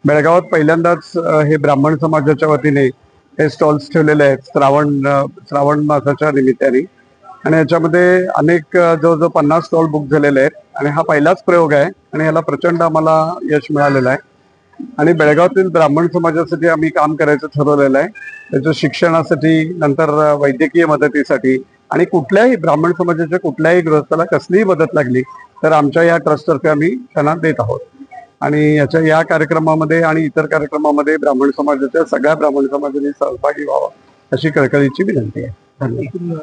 बेळगावात पहिल्यांदाच हे ब्राह्मण समाजाच्या वतीने हे स्टॉल्स ठेवलेले आहेत श्रावण मासाच्या निमित्ताने. आणि याच्यामध्ये अनेक जवळजवळ 50 स्टॉल बुक झालेले आहेत आणि हा पहिलाच प्रयोग आहे आणि याला प्रचंड आम्हाला यश मिळालेलं आहे. आणि बेळगावातील ब्राह्मण समाजासाठी आम्ही काम करायचं ठरवलेलं आहे. त्याच्या शिक्षणासाठी, नंतर वैद्यकीय मदतीसाठी आणि कुठल्याही ब्राह्मण समाजाच्या कुठल्याही गृहस्थाला कसलीही मदत लागली तर आमच्या या ट्रस्टतर्फे आम्ही त्यांना देत आहोत. आणि या कार्यक्रमामध्ये आणि इतर कार्यक्रमामध्ये ब्राह्मण समाजाच्या सगळ्या ब्राह्मण समाजाने सहभागी व्हावा अशी कळकळीची विनंती आहे. धन्यवाद.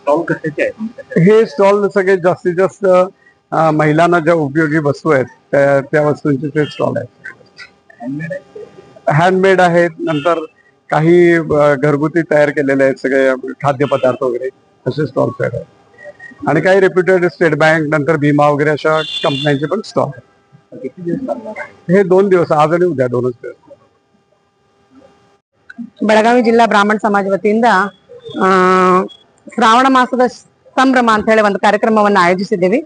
स्टॉल कशाचे आहेत? हे स्टॉल सगळे जास्तीत जास्त महिलांना ज्या उपयोगी वस्तू आहेत त्या वस्तूंचे ते स्टॉल आहेत. हँडमेड आहेत, नंतर काही घरगुती तयार केलेले आहेत सगळे खाद्यपदार्थ वगैरे असे स्टॉल्स आहेत. आणि काही रेप्युटेड स्टेट बँक, नंतर भीमा वगैरे अशा कंपन्यांचे पण स्टॉल आहेत. किती दिवस चालणार आहे? हे 2 दिवस, आज आणि उद्या 2च दिवस. ಬೆಳಗಾವಿ ಜಿಲ್ಲಾ ಬ್ರಾಹ್ಮಣ ಸಮಾಜ ವತಿಯಿಂದ ಶ್ರಾವಣ ಮಾಸದ ಸಂಭ್ರಮ ಅಂತ ಹೇಳಿ ಒಂದು ಕಾರ್ಯಕ್ರಮವನ್ನ ಆಯೋಜಿಸಿದ್ದೀವಿ.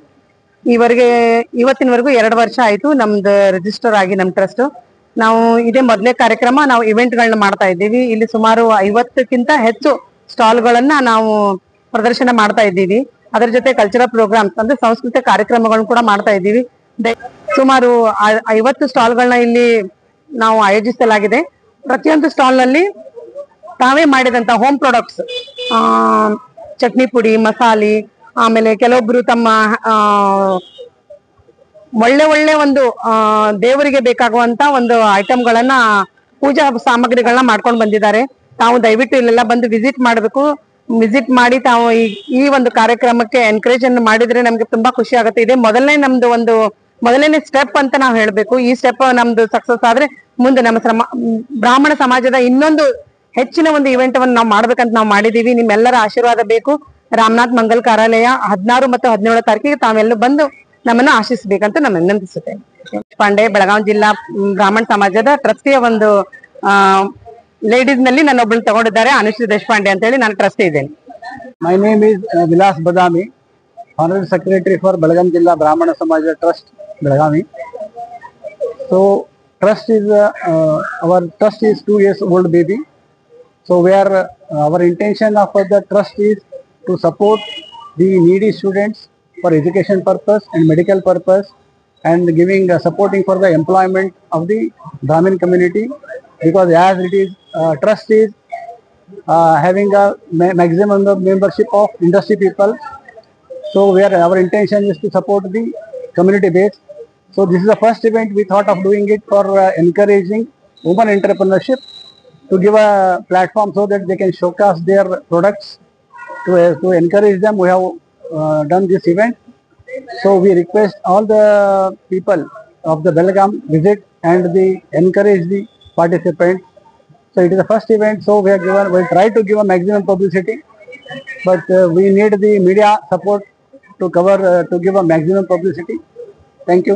ಇವತ್ತಿನವರೆಗೂ 2 ವರ್ಷ ಆಯ್ತು ನಮ್ದು ರಿಜಿಸ್ಟರ್ ಆಗಿ ನಮ್ ಟ್ರಸ್ಟ್. ನಾವು ಇದೇ ಮೊದಲನೇ ಕಾರ್ಯಕ್ರಮ. ನಾವು ಇವೆಂಟ್ಗಳನ್ನ ಮಾಡ್ತಾ ಇದ್ದೀವಿ. ಇಲ್ಲಿ ಸುಮಾರು 50ಕ್ಕಿಂತ ಹೆಚ್ಚು ಸ್ಟಾಲ್ಗಳನ್ನ ನಾವು ಪ್ರದರ್ಶನ ಮಾಡ್ತಾ ಇದ್ದೀವಿ. ಅದರ ಜೊತೆ ಕಲ್ಚರಲ್ ಪ್ರೋಗ್ರಾಮ್ಸ್ ಅಂದ್ರೆ ಸಾಂಸ್ಕೃತಿಕ ಕಾರ್ಯಕ್ರಮಗಳನ್ನು ಕೂಡ ಮಾಡ್ತಾ ಇದ್ದೀವಿ. ಸುಮಾರು 50 ಸ್ಟಾಲ್ಗಳನ್ನ ಇಲ್ಲಿ ನಾವು ಆಯೋಜಿಸಲಾಗಿದೆ. ಪ್ರತಿಯೊಂದು ಸ್ಟಾಲ್ ನಲ್ಲಿ ತಾವೇ ಮಾಡಿದಂತ ಹೋಮ್ ಪ್ರಾಡಕ್ಟ್ಸ್, ಚಟ್ನಿ ಪುಡಿ, ಮಸಾಲೆ, ಆಮೇಲೆ ಕೆಲವೊಬ್ರು ತಮ್ಮ ಒಳ್ಳೆ ಒಂದು ದೇವರಿಗೆ ಬೇಕಾಗುವಂತ ಒಂದು ಐಟಮ್ಗಳನ್ನ, ಪೂಜಾ ಸಾಮಗ್ರಿಗಳನ್ನ ಮಾಡ್ಕೊಂಡು ಬಂದಿದ್ದಾರೆ. ತಾವು ದಯವಿಟ್ಟು ಇಲ್ಲೆಲ್ಲ ಬಂದು ವಿಸಿಟ್ ಮಾಡಬೇಕು. ವಿಸಿಟ್ ಮಾಡಿ ತಾವು ಈ ಒಂದು ಕಾರ್ಯಕ್ರಮಕ್ಕೆ ಎನ್ಕರೇಜ್ ಅನ್ನು ಮಾಡಿದ್ರೆ ನಮ್ಗೆ ತುಂಬಾ ಖುಷಿ ಆಗುತ್ತೆ. ಇದೆ ಮೊದಲನೇ ಸ್ಟೆಪ್ ಅಂತ ನಾವು ಹೇಳ್ಬೇಕು. ಈ ಸ್ಟೆಪ್ ನಮ್ದು ಸಕ್ಸಸ್ ಆದ್ರೆ ಮುಂದೆ ನಮ್ಮ ಬ್ರಾಹ್ಮಣ ಸಮಾಜದ ಇನ್ನೊಂದು ಹೆಚ್ಚಿನ ಒಂದು ಇವೆಂಟ್ ಅನ್ನು ನಾವು ಮಾಡ್ಬೇಕಂತ ನಾವು ಮಾಡಿದೀವಿ. ನಿಮ್ಮೆಲ್ಲರ ಆಶೀರ್ವಾದ ಬೇಕು. ರಾಮನಾಥ್ ಮಂಗಲ್ ಕಾರ್ಯಾಲಯ 16 ಮತ್ತು 17 ತಾರೀಕಿಗೆ ತಾವೆಲ್ಲ ಬಂದು ನಮ್ಮನ್ನು ಆಶಿಸಬೇಕಂತ ನಾನು ವಿನಂತಿಸುತ್ತೇನೆ. ಪಾಂಡೆ, ಬೆಳಗಾವಿ ಜಿಲ್ಲಾ ಬ್ರಾಹ್ಮಣ ಸಮಾಜದ ಟ್ರಸ್ಟಿಯ ಒಂದು ಲೇಡೀಸ್ ನಲ್ಲಿ ನನ್ನ ಒಬ್ಬಳು ತಗೊಂಡಿದ್ದಾರೆ, ಅನುಶ್ರೀ ದೇಶಪಾಂಡೆ ಅಂತ ಹೇಳಿ. ನಾನು ಟ್ರಸ್ಟಿ ಇದ್ದೇನೆ. My name is Vilas Badami, Honorary Secretary for Belgaum Jilla Brahmana Samaja Trust, Belgavi. So trust is our trust is 2 years old baby. So our intention of the trust is to support the needy students for education purpose and medical purpose, and giving supporting for the employment of the Brahmin community, because as it is trust is having a maximum membership of industry people. So our intention is to support the community base. So this is the first event we thought of doing it for encouraging women entrepreneurship, to give a platform so that they can showcase their products, to encourage them. We have done this event. So we request all the people of the Belgaum visit and encourage the participants. So it is the first event, so we'll try to give a maximum publicity, but we need the media support to give a maximum publicity. Thank you.